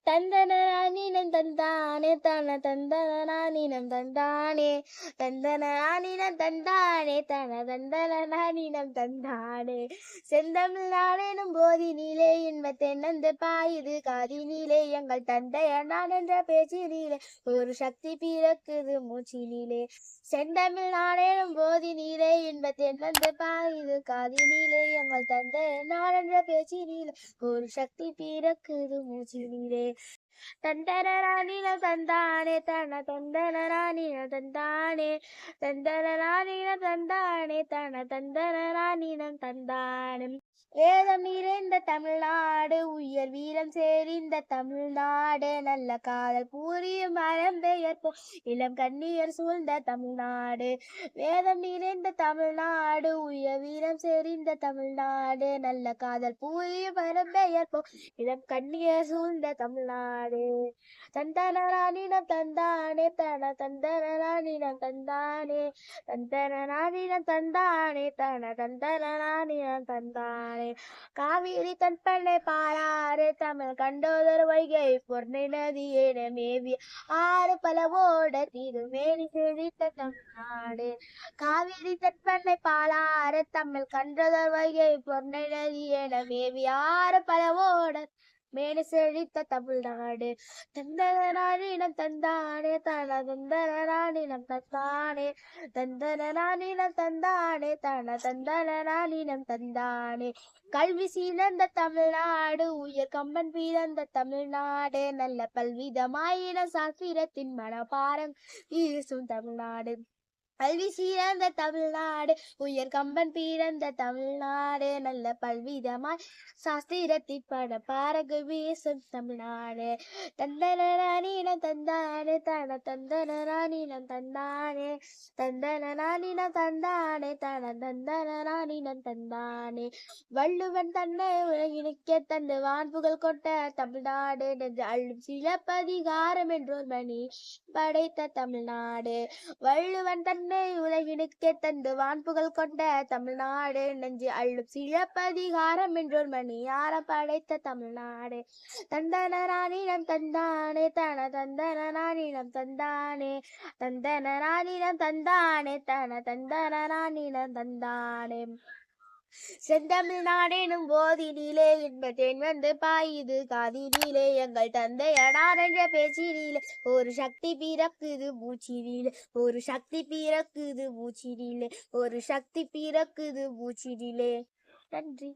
தந்தனானினம் தந்தானே தன தந்தனானினம் தந்தானே தந்தனானினம் தந்தானே தன தந்தனானினம் தந்தானே செந்தமிழ் நாடெனும் போதினிலே இன்பத் தென்னந்து பாயுது காதினிலே எங்கள் தந்தையனான் என்ற பேச்சினிலே ஒரு சக்தி பிறக்குது மூச்சினிலே செந்தமிழ் நாடெனும் போதினிலே இன்பத் தென்னந்து பாயுது காதினிலே எங்கள் தந்தையனான் என்ற பேச்சினிலே ஒரு சக்தி பிறக்குது மூச்சினிலே தந்தனரானின தந்தானே தன தந்தனரானின தந்தானே தந்தனரானின தந்தானே தன தந்தனரானினம் தந்தானே வேதம் நிறைந்த தமிழ்நாடு உயர் வீரம் சேரிந்த தமிழ்நாடு நல்ல காதல் பூரியும் மரம் பெயர்ப்போம் இளம் கண்ணியர் சூழ்ந்த தமிழ்நாடு வேதம் நிறைந்த தமிழ்நாடு உயர் வீரம் சேரிந்த தமிழ்நாடு நல்ல காதல் பூரியும் மரம் பெயர்ப்போம் இளம் கண்ணியர் சூழ்ந்த தமிழ்நாடு தந்தனரானினம் தந்தானே தன தந்தனரானினம் தந்தானே தந்தனரானினம் தந்தானே தன தந்தனரானினம் தந்தானே காவிரி தன்பண்ணை பாராறு தமிழ் கண்டோதர் வைகை பொன்னை நதியேன மேவி ஆறு பலவோட திருமேனி செழித்த தமிழ்நாடு காவிரி தன்பண்ணை பாலாறு தமிழ் கண்டோதர் வைகை பொன்னை நதியேன மேவி ஆறு பலவோட மேனி செழித்த தமிழ்நாடு தந்தனரானினம் தந்தானே தன தந்தனரானினம் தந்தானே தந்தனரானினம் தந்தானே தன தந்தனரானினம் தந்தானே கல்வி சீர்ந்த தமிழ்நாடு உயர் கம்பன் பிறந்த தமிழ்நாடு நல்ல பல்விதமாயின சாஸ்திரத்தின் மனபாரம் வீசும் தமிழ்நாடு கல்வி சீர்ந்த தமிழ்நாடு உயர் கம்பன் பிறந்த தமிழ்நாடு நல்ல பல்விதமாய் சாஸ்திரத்தின் பட பாரகு வீசும் தமிழ்நாடு தந்தனரானினம் தந்தானே தன தந்தனரானினம் தந்தானே தந்தனரானினம் தந்தானே தன தந்தனரானினம் தந்தானே வள்ளுவன் தன்னை உலகினுக்கே தந்து வான்புகள் கொண்ட தமிழ்நாடு நெஞ்சு அள்ளும் சிலப்பதிகாரம் என்றோர் மணி படைத்த தமிழ்நாடு வள்ளுவன் தன்னை உலகினுக்கே தந்து வான்புகள் கொண்ட தமிழ்நாடு நெஞ்சு அள்ளும் சிலப்பதிகாரம் என்றோர் மணியார படைத்த தமிழ்நாடு தந்தனரானினம் தந்தானே தன தந்தனரானினம் தந்தானே தந்தனரானினம் தந்தானே தன தந்தனரானினம் தந்தானே செந்தமிழ் நாடெனும் போதினிலே இன்பத்தேன் வந்து பாயுது காதினிலே எங்கள் தந்தையனார் என்ற பேச்சினிலே ஒரு சக்தி பிறக்குது மூச்சினிலே ஒரு சக்தி பிறக்குது மூச்சினிலே ஒரு சக்தி பிறக்குது மூச்சினிலே நன்றி.